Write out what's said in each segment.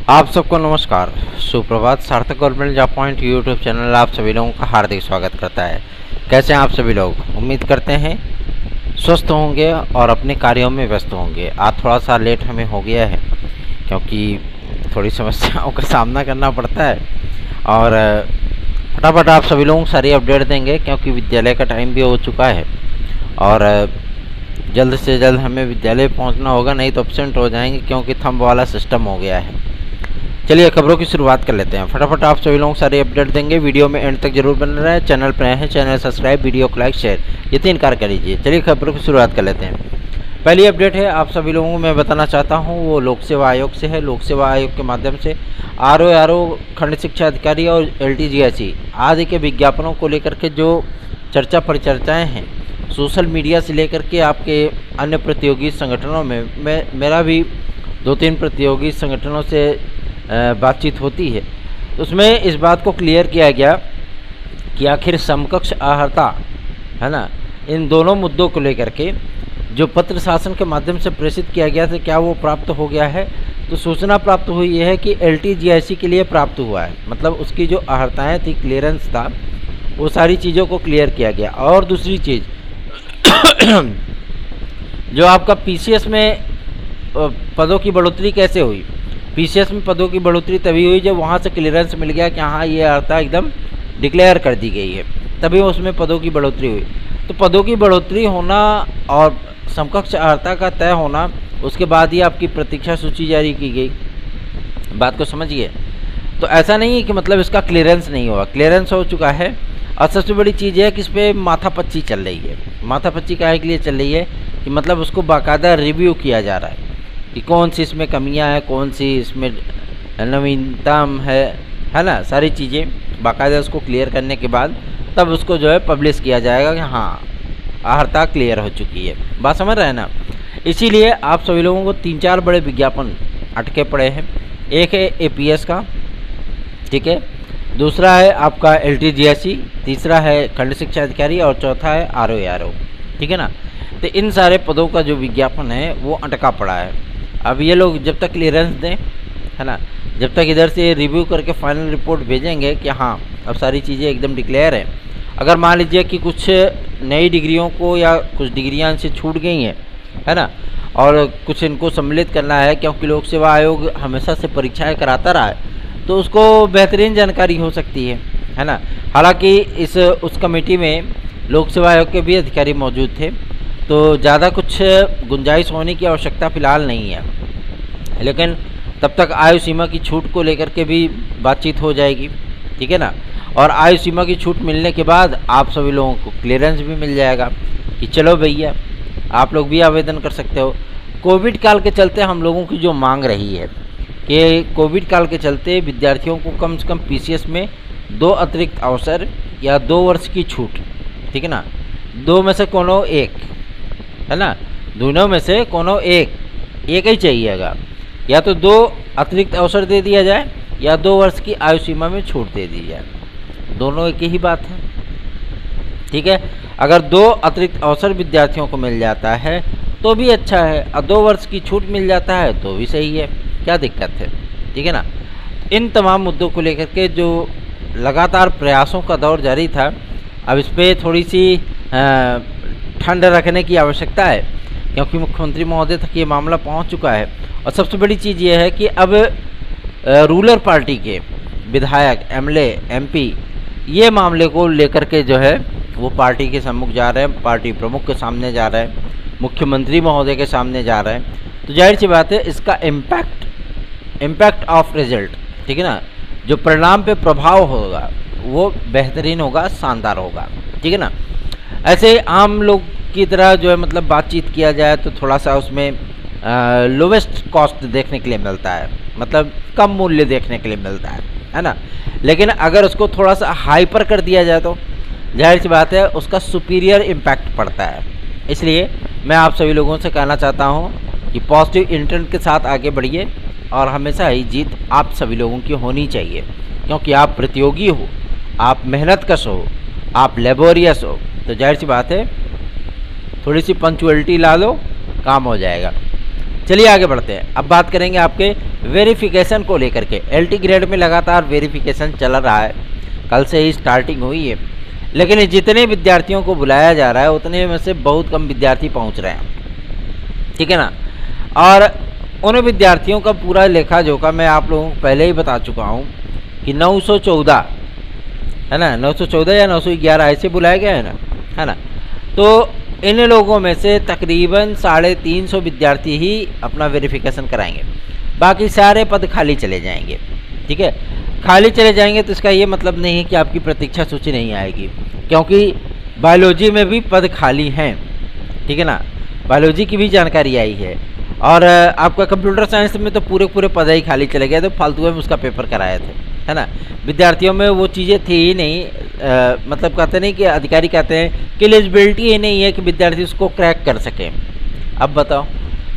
आप सबको नमस्कार, सुप्रभात। सार्थक government job point YouTube channel आप सभी लोगों का हार्दिक स्वागत करता है। कैसे हैं आप सभी लोग? उम्मीद करते हैं स्वस्थ होंगे और अपने कार्यों में व्यस्त होंगे। आज थोड़ा सा लेट हमें हो गया है क्योंकि थोड़ी समस्याओं का सामना करना पड़ता है और फटाफट आप सभी लोगों को सारी अपडेट देंगे क्योंकि विद्यालय का टाइम भी हो चुका है और जल्द से जल्द हमें विद्यालय पहुंचना होगा, नहीं तो एब्सेंट हो जाएंगे क्योंकि थंब वाला सिस्टम हो गया है। चलिए खबरों की शुरुआत कर लेते हैं। फटाफट आप सभी लोगों को सारे अपडेट देंगे। वीडियो में एंड तक जरूर बने रहे। चैनल पर नए हैं, चैनल सब्सक्राइब, वीडियो को लाइक, शेयर, ये 3 कार्य कर लीजिए। चलिए खबरों की शुरुआत कर लेते हैं। पहली अपडेट है आप सभी लोगों को मैं बताना चाहता हूं, वो लोक सेवा आयोग से है। लोक सेवा आयोग के माध्यम से आरओ, खंड शिक्षा अधिकारी और LTGSE आदि के विज्ञापनों को लेकर के जो चर्चा परिचर्चाएँ हैं, सोशल मीडिया से लेकर के आपके अन्य प्रतियोगी संगठनों में मेरा भी 2-3 प्रतियोगी संगठनों से बातचीत होती है। उसमें इस बात को क्लियर किया गया कि आखिर समकक्ष आहर्ता है ना, इन दोनों मुद्दों को लेकर के जो पत्र शासन के माध्यम से प्रेषित किया गया था, क्या वो प्राप्त हो गया है? तो सूचना प्राप्त हुई है कि LTGSE के लिए प्राप्त हुआ है। मतलब उसकी जो आहर्ताएँ थी, क्लियरेंस था, वो सारी चीज़ों को क्लियर किया गया। और दूसरी चीज़ जो आपका PCS में पदों की बढ़ोतरी कैसे हुई? PCS में पदों की बढ़ोतरी तभी हुई जब वहाँ से क्लियरेंस मिल गया कि हाँ ये अर्हता एकदम डिक्लेयर कर दी गई है, तभी उसमें पदों की बढ़ोतरी हुई। तो पदों की बढ़ोतरी होना और समकक्ष अर्हता का तय होना, उसके बाद ही आपकी प्रतीक्षा सूची जारी की गई। बात को समझिए। तो ऐसा नहीं है कि मतलब इसका क्लियरेंस नहीं हुआ, क्लियरेंस हो चुका है। और सबसे बड़ी चीज़ है कि इस पर माथापच्ची चल रही है। माथापच्ची काहे के लिए चल रही है कि मतलब उसको बाकायदा रिव्यू किया जा रहा है कि कौन सी इसमें कमियां हैं, कौन सी इसमें नवीनतम है ना। सारी चीज़ें बाकायदा उसको क्लियर करने के बाद तब उसको जो है पब्लिश किया जाएगा कि हाँ आहर्ता क्लियर हो चुकी है। बात समझ रहे हैं ना। इसीलिए आप सभी लोगों को 3-4 बड़े विज्ञापन अटके पड़े हैं। एक है APS का, ठीक है, दूसरा है आपका LTGSE, तीसरा है खंड शिक्षा अधिकारी और चौथा है RO, ठीक है ना। तो इन सारे पदों का जो विज्ञापन है वो अटका पड़ा है। अब ये लोग जब तक क्लियरेंस दें, है ना, जब तक इधर से रिव्यू करके फाइनल रिपोर्ट भेजेंगे कि हाँ अब सारी चीज़ें एकदम डिक्लेयर हैं। अगर मान लीजिए कि कुछ नई डिग्रियों को या कुछ डिग्रियाँ इनसे छूट गई हैं, है ना, और कुछ इनको सम्मिलित करना है क्योंकि लोक सेवा आयोग हमेशा से परीक्षाएँ कराता रहा है, तो उसको बेहतरीन जानकारी हो सकती है ना। हालांकि उस कमेटी में लोक सेवा आयोग के भी अधिकारी मौजूद थे, तो ज़्यादा कुछ गुंजाइश होने की आवश्यकता फ़िलहाल नहीं है। लेकिन तब तक आयु सीमा की छूट को लेकर के भी बातचीत हो जाएगी, ठीक है ना। और आयु सीमा की छूट मिलने के बाद आप सभी लोगों को क्लियरेंस भी मिल जाएगा कि चलो भैया आप लोग भी आवेदन कर सकते हो। कोविड काल के चलते हम लोगों की जो मांग रही है कि कोविड काल के चलते विद्यार्थियों को कम से कम PCS में 2 अतिरिक्त अवसर या 2 वर्ष की छूट, ठीक है ना, 2 में से कोनो एक, है ना, दोनों में से कोनो एक ही चाहिएगा। या तो 2 अतिरिक्त अवसर दे दिया जाए या 2 वर्ष की आयु सीमा में छूट दे दी जाए, दोनों एक ही बात है, ठीक है। अगर 2 अतिरिक्त अवसर विद्यार्थियों को मिल जाता है तो भी अच्छा है, और 2 वर्ष की छूट मिल जाता है तो भी सही है, क्या दिक्कत है, ठीक है ना। इन तमाम मुद्दों को लेकर के जो लगातार प्रयासों का दौर जारी था, अब इस पर थोड़ी सी ठंड रखने की आवश्यकता है क्योंकि मुख्यमंत्री महोदय तक ये मामला पहुंच चुका है। और सबसे बड़ी चीज़ ये है कि अब रूलर पार्टी के विधायक, MLA, MP ये मामले को लेकर के जो है वो पार्टी के सम्मुख जा रहे हैं, पार्टी प्रमुख के सामने जा रहे हैं, मुख्यमंत्री महोदय के सामने जा रहे हैं। तो जाहिर सी बात है इसका इम्पैक्ट ऑफ रिजल्ट, ठीक है ना, जो परिणाम पे प्रभाव होगा वो बेहतरीन होगा, शानदार होगा, ठीक है ना। ऐसे आम लोग की तरह जो है मतलब बातचीत किया जाए तो थोड़ा सा उसमें लोवेस्ट कॉस्ट देखने के लिए मिलता है, मतलब कम मूल्य देखने के लिए मिलता है ना। लेकिन अगर उसको थोड़ा सा हाइपर कर दिया जाए तो जाहिर सी बात है उसका सुपीरियर इम्पैक्ट पड़ता है। इसलिए मैं आप सभी लोगों से कहना चाहता हूँ कि पॉजिटिव इंटेंट के साथ आगे बढ़िए और हमेशा ही जीत आप सभी लोगों की होनी चाहिए, क्योंकि आप प्रतियोगी हो, आप मेहनतकश हो, आप लेबोरियस हो। तो जाहिर सी बात है थोड़ी सी पंक्चुअलिटी ला लो, काम हो जाएगा। चलिए आगे बढ़ते हैं। अब बात करेंगे आपके वेरिफिकेशन को लेकर के एलटी ग्रेड में लगातार वेरिफिकेशन चल रहा है, कल से ही स्टार्टिंग हुई है। लेकिन जितने विद्यार्थियों को बुलाया जा रहा है उतने में से बहुत कम विद्यार्थी पहुंच रहे हैं, ठीक है ना। और उन विद्यार्थियों का पूरा लेखा जोखा मैं आप लोगों को पहले ही बता चुका हूं कि 914 है ना, 914 या 911 ऐसे बुलाया गया है ना। तो इन लोगों में से तकरीबन 350 विद्यार्थी ही अपना वेरिफिकेशन कराएंगे, बाकी सारे पद खाली चले जाएंगे, ठीक है। खाली चले जाएंगे तो इसका ये मतलब नहीं है कि आपकी प्रतीक्षा सूची नहीं आएगी, क्योंकि बायोलॉजी में भी पद खाली हैं, ठीक है ना। बायोलॉजी की भी जानकारी आई है। और आपका कंप्यूटर साइंस में तो पूरे पद ही खाली चले गए, तो फालतू में उसका पेपर कराए थे, है ना। विद्यार्थियों में वो चीज़ें थी ही नहीं, मतलब कहते नहीं कि अधिकारी कहते हैं कि एलिजिबिलिटी ही नहीं है कि विद्यार्थी उसको क्रैक कर सकें। अब बताओ,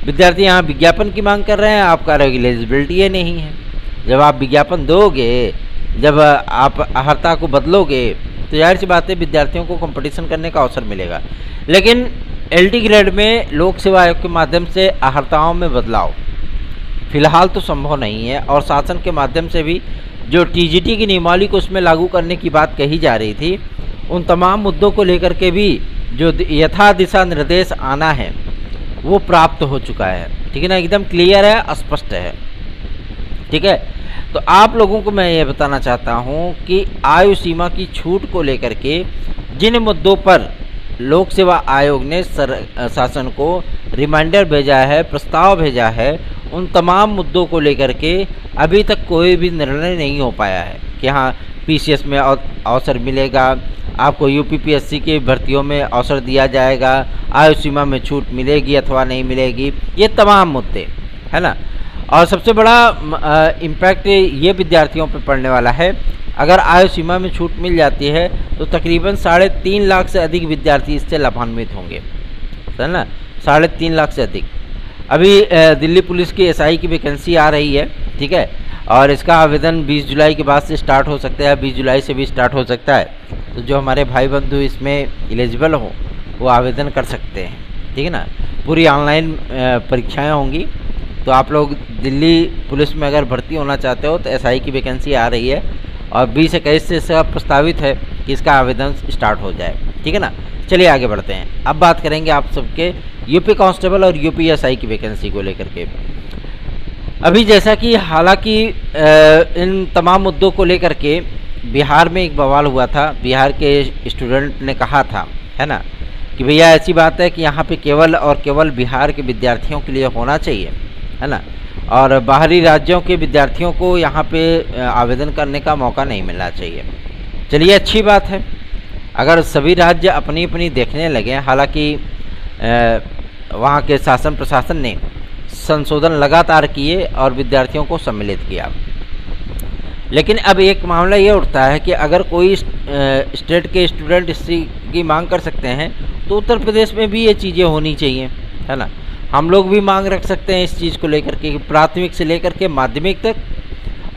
विद्यार्थी यहाँ विज्ञापन की मांग कर रहे हैं, आप कह रहे हो कि एलिजिबिलिटी ही नहीं है। जब आप विज्ञापन दोगे, जब आप अर्हता को बदलोगे, तो जाहिर सी बात है विद्यार्थियों को कंपटीशन करने का अवसर मिलेगा। लेकिन एलटी ग्रेड में लोक सेवा आयोग के माध्यम से अर्हताओं में बदलाव फिलहाल तो संभव नहीं है, और शासन के माध्यम से भी जो टीजीटी की नियमावली को उसमें लागू करने की बात कही जा रही थी, उन तमाम मुद्दों को लेकर के भी जो यथा दिशा निर्देश आना है वो प्राप्त हो चुका है, ठीक है ना। एकदम क्लियर है, स्पष्ट है, ठीक है। तो आप लोगों को मैं ये बताना चाहता हूँ कि आयु सीमा की छूट को लेकर के जिन मुद्दों पर लोक सेवा आयोग ने शासन को रिमाइंडर भेजा है, प्रस्ताव भेजा है, उन तमाम मुद्दों को लेकर के अभी तक कोई भी निर्णय नहीं हो पाया है कि हाँ पीसीएस में अवसर मिलेगा, आपको यूपीपीएससी की भर्तियों में अवसर दिया जाएगा, आयु सीमा में छूट मिलेगी अथवा नहीं मिलेगी, ये तमाम मुद्दे, है ना। और सबसे बड़ा इम्पैक्ट ये विद्यार्थियों पर पड़ने वाला है। अगर आयु सीमा में छूट मिल जाती है तो तकरीबन 3.5 लाख से अधिक विद्यार्थी इससे लाभान्वित होंगे, है ना। 3.5 लाख से अधिक। अभी दिल्ली पुलिस की एसआई की वैकेंसी आ रही है, ठीक है, और इसका आवेदन 20 जुलाई के बाद से स्टार्ट हो सकता है, 20 जुलाई से भी स्टार्ट हो सकता है। तो जो हमारे भाई बंधु इसमें एलिजिबल हो वो आवेदन कर सकते हैं, ठीक है ना। पूरी ऑनलाइन परीक्षाएँ होंगी। तो आप लोग दिल्ली पुलिस में अगर भर्ती होना चाहते हो तो एसआई की वैकेंसी आ रही है, और 20-21 से इसका प्रस्तावित है कि इसका आवेदन स्टार्ट हो जाए, ठीक है ना। चलिए आगे बढ़ते हैं। अब बात करेंगे आप सबके यूपी कांस्टेबल और यूपी एसआई की वैकेंसी को लेकर के। अभी जैसा कि हालांकि इन तमाम मुद्दों को लेकर के बिहार में एक बवाल हुआ था, बिहार के स्टूडेंट ने कहा था, है ना, कि भैया ऐसी बात है कि यहाँ पे केवल और केवल बिहार के विद्यार्थियों के लिए होना चाहिए, है ना, और बाहरी राज्यों के विद्यार्थियों को यहाँ पे आवेदन करने का मौका नहीं मिलना चाहिए। चलिए अच्छी बात है अगर सभी राज्य अपनी अपनी देखने लगे। हालांकि वहाँ के शासन प्रशासन ने संशोधन लगातार किए और विद्यार्थियों को सम्मिलित किया। लेकिन अब एक मामला ये उठता है कि अगर कोई स्टेट के स्टूडेंट इसी की मांग कर सकते हैं तो उत्तर प्रदेश में भी ये चीज़ें होनी चाहिए, है ना। हम लोग भी मांग रख सकते हैं इस चीज़ को लेकर के, प्राथमिक से लेकर के माध्यमिक तक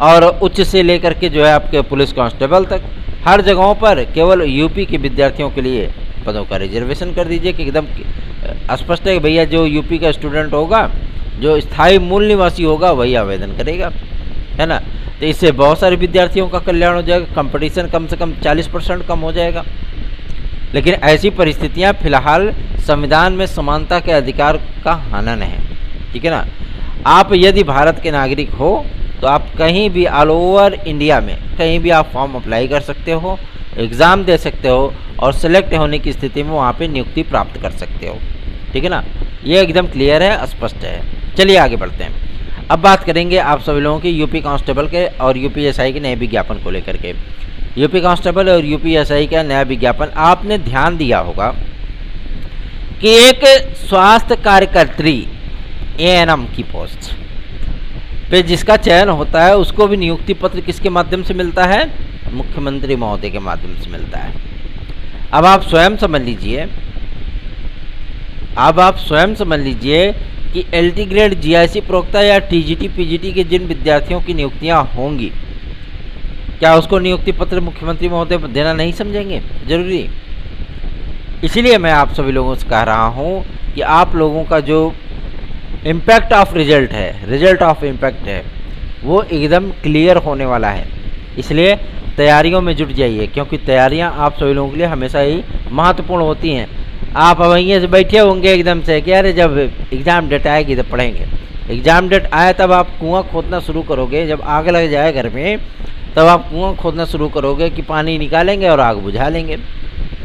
और उच्च से लेकर के जो है आपके पुलिस कांस्टेबल तक, हर जगहों पर केवल यूपी के विद्यार्थियों के लिए पदों का रिजर्वेशन कर दीजिए कि एकदम स्पष्ट है कि भैया जो यूपी का स्टूडेंट होगा, जो स्थायी मूल निवासी होगा वही आवेदन करेगा, है ना। तो इससे बहुत सारे विद्यार्थियों का कल्याण हो जाएगा, कंपटीशन कम से कम 40% कम हो जाएगा। लेकिन ऐसी परिस्थितियां फिलहाल संविधान में समानता के अधिकार का हनन है, ठीक है ना। आप यदि भारत के नागरिक हो तो आप कहीं भी ऑल ओवर इंडिया में कहीं भी आप फॉर्म अप्लाई कर सकते हो, एग्ज़ाम दे सकते हो और सेलेक्ट होने की स्थिति में वहाँ पे नियुक्ति प्राप्त कर सकते हो, ठीक है ना। ये एकदम क्लियर है, स्पष्ट है। चलिए आगे बढ़ते हैं। अब बात करेंगे आप सभी लोगों की यूपी कांस्टेबल के और यूपी एसआई के नए विज्ञापन को लेकर के। यूपी कांस्टेबल और यूपी एसआई का नया विज्ञापन, आपने ध्यान दिया होगा कि एक स्वास्थ्य कार्यकर्त्री एएनएम की पोस्ट पे जिसका चयन होता है उसको भी नियुक्ति पत्र किसके माध्यम से मिलता है? मुख्यमंत्री महोदय के माध्यम से मिलता है। अब आप स्वयं समझ लीजिए, कि एलटी ग्रेड जीआईसी प्रवक्ता या टीजीटी पीजीटी के जिन विद्यार्थियों की नियुक्तियां होंगी, क्या उसको नियुक्ति पत्र मुख्यमंत्री महोदय देना नहीं समझेंगे जरूरी? इसीलिए मैं आप सभी लोगों से कह रहा हूं कि आप लोगों का जो इम्पैक्ट ऑफ रिजल्ट है, रिजल्ट ऑफ इम्पैक्ट है, वो एकदम क्लियर होने वाला है। इसलिए तैयारियों में जुट जाइए, क्योंकि तैयारियां आप सभी लोगों के लिए हमेशा ही महत्वपूर्ण होती हैं। आप वहीं से बैठे होंगे एकदम से कि अरे जब एग्ज़ाम डेट आएगी तब पढ़ेंगे। एग्ज़ाम डेट आए तब आप कुआं खोदना शुरू करोगे, जब आग लग जाए घर में तब आप कुआं खोदना शुरू करोगे कि पानी निकालेंगे और आग बुझा लेंगे,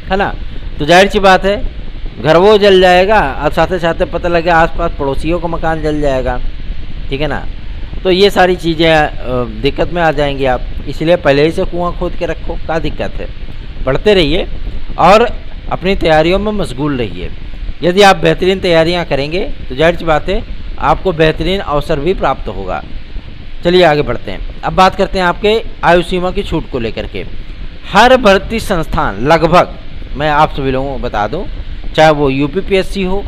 है ना। तो जाहिर सी बात है घर वो जल जाएगा और साथ साथ पता लगे आसपास पड़ोसियों का मकान जल जाएगा, ठीक है ना। तो ये सारी चीज़ें दिक्कत में आ जाएंगी आप, इसलिए पहले ही से कुआं खोद के रखो, क्या दिक्कत है। पढ़ते रहिए और अपनी तैयारियों में मशगूल रहिए। यदि आप बेहतरीन तैयारियां करेंगे तो जाहिर सी बात है आपको बेहतरीन अवसर भी प्राप्त होगा। चलिए आगे बढ़ते हैं। अब बात करते हैं आपके आयु सीमा की छूट को लेकर के। हर भर्ती संस्थान लगभग, मैं आप सभी लोगों को बता दूं, चाहे वो यूपीपीएससी हो,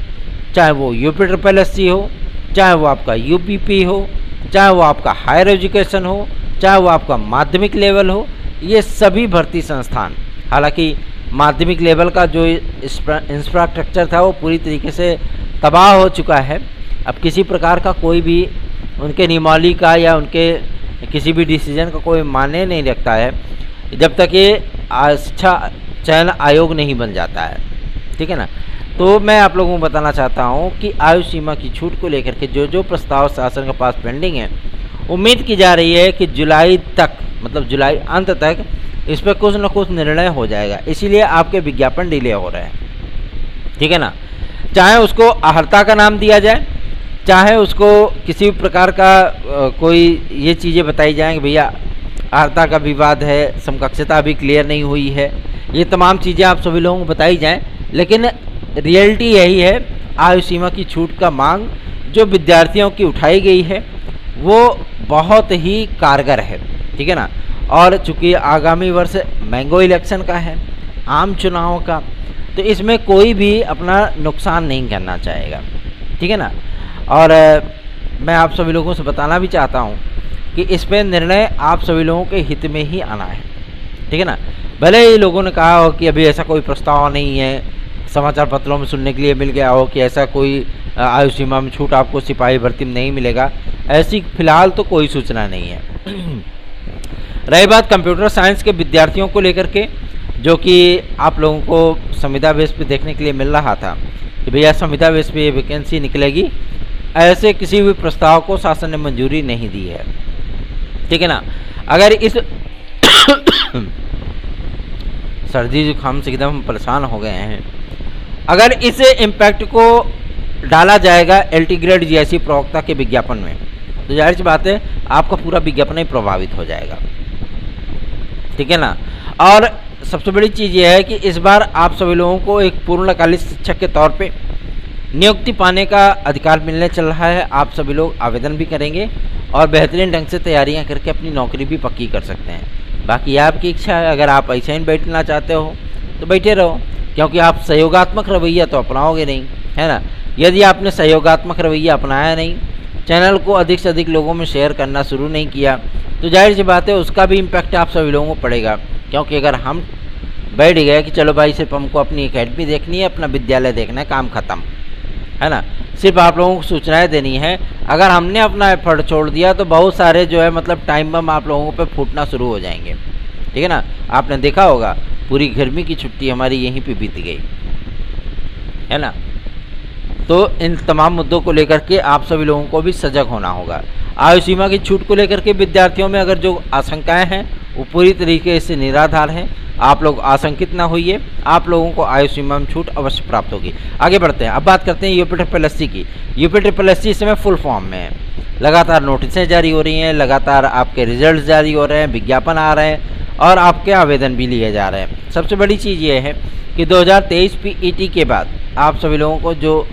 चाहे वो यूपीएससी हो, चाहे वो आपका यूपीपी हो, चाहे वो आपका हायर एजुकेशन हो, चाहे वो आपका माध्यमिक लेवल हो, ये सभी भर्ती संस्थान, हालांकि माध्यमिक लेवल का जो इंफ्रास्ट्रक्चर था वो पूरी तरीके से तबाह हो चुका है। अब किसी प्रकार का कोई भी उनके नियमावली का या उनके किसी भी डिसीजन का कोई माने नहीं रखता है जब तक ये शिक्षा चयन आयोग नहीं बन जाता है, ठीक है ना। तो मैं आप लोगों को बताना चाहता हूँ कि आयु सीमा की छूट को लेकर के जो जो प्रस्ताव शासन के पास पेंडिंग है, उम्मीद की जा रही है कि जुलाई तक, मतलब जुलाई अंत तक इस पर कुछ न कुछ निर्णय हो जाएगा। इसीलिए आपके विज्ञापन डिले हो रहे हैं, ठीक है ना। चाहे उसको अहर्ता का नाम दिया जाए, चाहे उसको किसी भी प्रकार का कोई ये चीज़ें बताई जाएँ कि भैया अहर्ता का विवाद है, समकक्षता अभी क्लियर नहीं हुई है, ये तमाम चीज़ें आप सभी लोगों को बताई जाएँ, लेकिन रियलिटी यही है आयु सीमा की छूट का मांग जो विद्यार्थियों की उठाई गई है वो बहुत ही कारगर है, ठीक है ना। और चूँकि आगामी वर्ष मैंगो इलेक्शन का है, आम चुनाव का, तो इसमें कोई भी अपना नुकसान नहीं करना चाहेगा, ठीक है ना। और मैं आप सभी लोगों से बताना भी चाहता हूँ कि इस पर निर्णय आप सभी लोगों के हित में ही आना है, ठीक है ना। भले ही लोगों ने कहा हो कि अभी ऐसा कोई प्रस्ताव नहीं है, समाचार पत्रों में सुनने के लिए मिल गया हो कि ऐसा कोई आयु सीमा में छूट आपको सिपाही भर्ती में नहीं मिलेगा, ऐसी फिलहाल तो कोई सूचना नहीं है। रही बात कंप्यूटर साइंस के विद्यार्थियों को लेकर के, जो कि आप लोगों को संविदा बेस पे देखने के लिए मिल रहा था कि भैया संविदा बेस पे ये वैकेंसी निकलेगी, ऐसे किसी भी प्रस्ताव को शासन ने मंजूरी नहीं दी है, ठीक है ना। अगर इस सर्दी जुकाम से एकदम परेशान हो गए हैं, अगर इस इम्पैक्ट को डाला जाएगा एलटी ग्रेड जीएससी प्रवक्ता के विज्ञापन में, तो जाहिर सी बात है आपका पूरा विज्ञापन ही प्रभावित हो जाएगा, ठीक है ना। और सबसे बड़ी चीज़ यह है कि इस बार आप सभी लोगों को एक पूर्णकालिक शिक्षक के तौर पे नियुक्ति पाने का अधिकार मिलने चल रहा है। आप सभी लोग आवेदन भी करेंगे और बेहतरीन ढंग से तैयारियां करके अपनी नौकरी भी पक्की कर सकते हैं। बाकी आपकी इच्छा है, अगर आप ऐसे ही बैठना चाहते हो तो बैठे रहो, क्योंकि आप सहयोगात्मक रवैया तो अपनाओगे नहीं, है ना। यदि आपने सहयोगात्मक रवैया अपनाया नहीं, चैनल को अधिक से अधिक लोगों में शेयर करना शुरू नहीं किया, तो जाहिर सी बात है उसका भी इम्पैक्ट आप सभी लोगों को पड़ेगा। क्योंकि अगर हम बैठ गए कि चलो भाई सिर्फ हमको अपनी एकेडमी देखनी है, अपना विद्यालय देखना है, काम खत्म, है ना, सिर्फ आप लोगों को सूचनाएं देनी है, अगर हमने अपना एफर्ट छोड़ दिया तो बहुत सारे जो है मतलब टाइम बम आप लोगों पे फूटना शुरू हो जाएंगे, ठीक है ना। आपने देखा होगा पूरी गर्मी की छुट्टी हमारी यहीं पे बीत गई, है ना। तो इन तमाम मुद्दों को लेकर के आप सभी लोगों को भी सजग होना होगा। आयु सीमा की छूट को लेकर के विद्यार्थियों में अगर जो आशंकाएं हैं वो पूरी तरीके से निराधार हैं। आप लोग आशंकित ना होइए, आप लोगों को आयु सीमा में छूट अवश्य प्राप्त होगी। आगे बढ़ते हैं, अब बात करते हैं यूपीएससी की। यूपीएससी इस समय फुल फॉर्म में है, लगातार नोटिसें जारी हो रही हैं, लगातार आपके रिजल्ट जारी हो रहे हैं, विज्ञापन आ रहे हैं और आपके आवेदन भी लिए जा रहे हैं। सबसे बड़ी चीज़ ये है कि 2023 पीईटी के बाद आप सभी लोगों को जो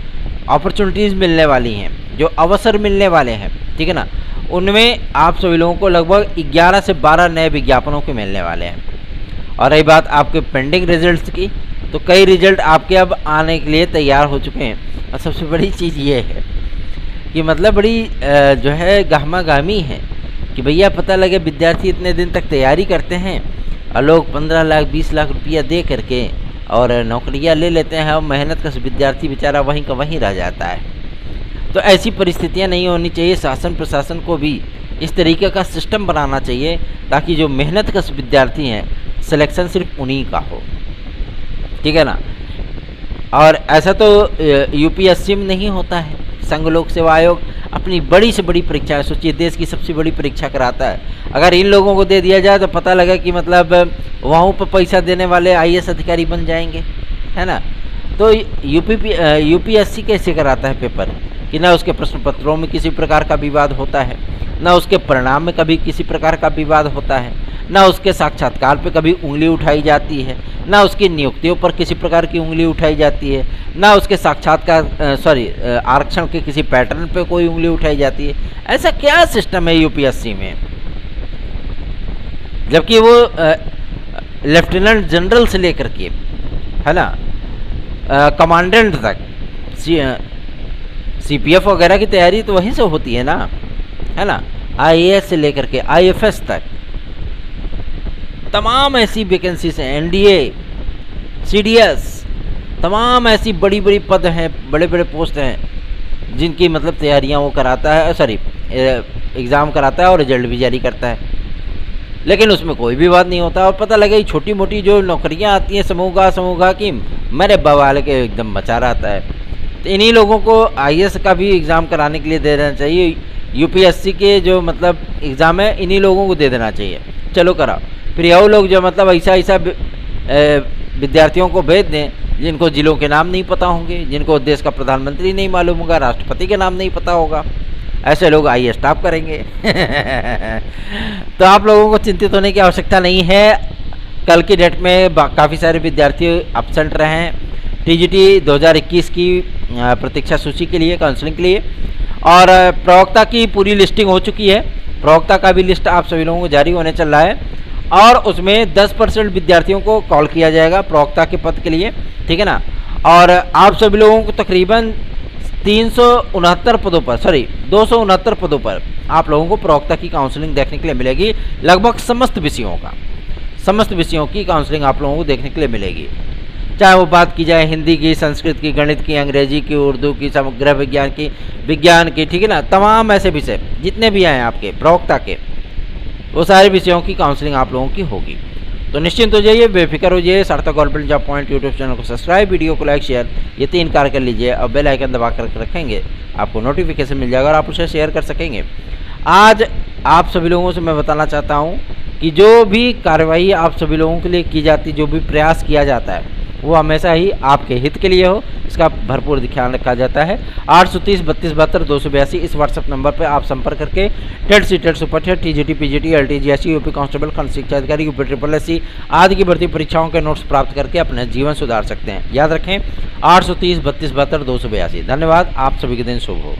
अपॉर्चुनिटीज़ मिलने वाली हैं, जो अवसर मिलने वाले हैं, ठीक है ना, उनमें आप सभी लोगों को लगभग 11 से 12 नए विज्ञापनों के मिलने वाले हैं। और रही बात आपके पेंडिंग रिजल्ट्स की, तो कई रिजल्ट आपके अब आने के लिए तैयार हो चुके हैं। और सबसे बड़ी चीज़ ये है कि मतलब बड़ी जो है गहमागामी है कि भैया पता लगे विद्यार्थी इतने दिन तक तैयारी करते हैं और लोग 15 लाख 20 लाख रुपया दे करके और नौकरियां ले लेते हैं और मेहनत का विद्यार्थी बेचारा वहीं का वहीं रह जाता है। तो ऐसी परिस्थितियां नहीं होनी चाहिए। शासन प्रशासन को भी इस तरीके का सिस्टम बनाना चाहिए ताकि जो मेहनत कश विद्यार्थी हैं सिलेक्शन सिर्फ उन्हीं का हो, ठीक है ना। और ऐसा तो यूपीएससी में नहीं होता है। संघ लोक सेवा आयोग अपनी बड़ी से बड़ी परीक्षा, सोचिए देश की सबसे बड़ी परीक्षा कराता है, अगर इन लोगों को दे दिया जाए तो पता लगा कि मतलब वहाँ पर पैसा देने वाले आईएएस अधिकारी बन जाएंगे, है ना। तो यूपीएससी कैसे कराता है पेपर कि ना उसके प्रश्न पत्रों में किसी प्रकार का विवाद होता है, ना उसके परिणाम में कभी किसी प्रकार का विवाद होता है, ना उसके साक्षात्कार पे कभी उंगली उठाई जाती है, ना उसकी नियुक्तियों पर किसी प्रकार की उंगली उठाई जाती है, ना उसके साक्षात्कार आरक्षण के किसी पैटर्न पे कोई उंगली उठाई जाती है। ऐसा क्या सिस्टम है यूपीएससी में, जबकि वो लेफ्टिनेंट जनरल से लेकर के, है ना, कमांडेंट तक, सीपीएफ वगैरह की तैयारी तो वहीं से होती है ना, है ना। आईएएस से लेकर के आईएफएस तक तमाम ऐसी वैकेंसीज हैं, एनडीए, सीडीएस, तमाम ऐसी बड़ी बड़ी पद हैं, बड़े बड़े पोस्ट हैं जिनकी मतलब तैयारियां वो कराता है, एग्ज़ाम कराता है और रिजल्ट भी जारी करता है, लेकिन उसमें कोई भी बात नहीं होता। और पता लगे छोटी मोटी जो नौकरियां आती हैं समूह की, मेरे बवाल के एकदम मचा रहता है। तो इन्हीं लोगों को आईएएस का भी एग्ज़ाम कराने के लिए दे देना चाहिए, यूपीएससी के जो मतलब एग्ज़ाम है इन्हीं लोगों को दे देना चाहिए, चलो कराओ। फिर वो लोग जो मतलब ऐसा विद्यार्थियों को भेज दें जिनको जिलों के नाम नहीं पता होंगे, जिनको देश का प्रधानमंत्री नहीं मालूम होगा, राष्ट्रपति के नाम नहीं पता होगा, ऐसे लोग आईएएस टॉप करेंगे। तो आप लोगों को चिंतित होने की आवश्यकता नहीं है। कल की डेट में काफ़ी सारे विद्यार्थी एब्सेंट रहे हैं टीजीटी 2021 की प्रतीक्षा सूची के लिए, काउंसलिंग के लिए, और प्रवक्ता की पूरी लिस्टिंग हो चुकी है। प्रवक्ता का भी लिस्ट आप सभी लोगों को जारी होने चल रहा है और उसमें 10% विद्यार्थियों को कॉल किया जाएगा प्रवक्ता के पद के लिए, ठीक है ना। और आप सभी लोगों को तकरीबन 269 पदों पर आप लोगों को प्रवक्ता की काउंसलिंग देखने के लिए मिलेगी। लगभग समस्त विषयों की काउंसलिंग आप लोगों को देखने के लिए मिलेगी, चाहे वो बात की जाए हिंदी की, संस्कृत की, गणित की, अंग्रेजी की, उर्दू की, समग्र विज्ञान की, ठीक है ना। तमाम ऐसे विषय जितने भी आए आपके प्रवक्ता के, वो सारे विषयों की काउंसलिंग आप लोगों की होगी। तो निश्चिंत हो जाइए, बेफिक्र हो जाइए। सार्थक government job point YouTube channel को सब्सक्राइब, वीडियो को लाइक, शेयर, ये 3 कार्य कर लीजिए और बेल आइकन दबा कर रखेंगे, आपको नोटिफिकेशन मिल जाएगा और आप उसे शेयर कर सकेंगे। आज आप सभी लोगों से मैं बताना चाहता हूँ कि जो भी कार्रवाई आप सभी लोगों के लिए की जाती, जो भी प्रयास किया जाता है, वो हमेशा ही आपके हित के लिए हो, इसका भरपूर ध्यान रखा जाता है। 830 32 72 282 इस व्हाट्सएप नंबर पर आप संपर्क करके TET C, TET super TET, TGT, PGT, LTGSC, UP constable, खंड शिक्षा अधिकारी, यूपी SSC आदि की भर्ती परीक्षाओं के नोट्स प्राप्त करके अपना जीवन सुधार सकते हैं। याद रखें 830 32 72 282। धन्यवाद, आप सभी के दिन शुभ हो।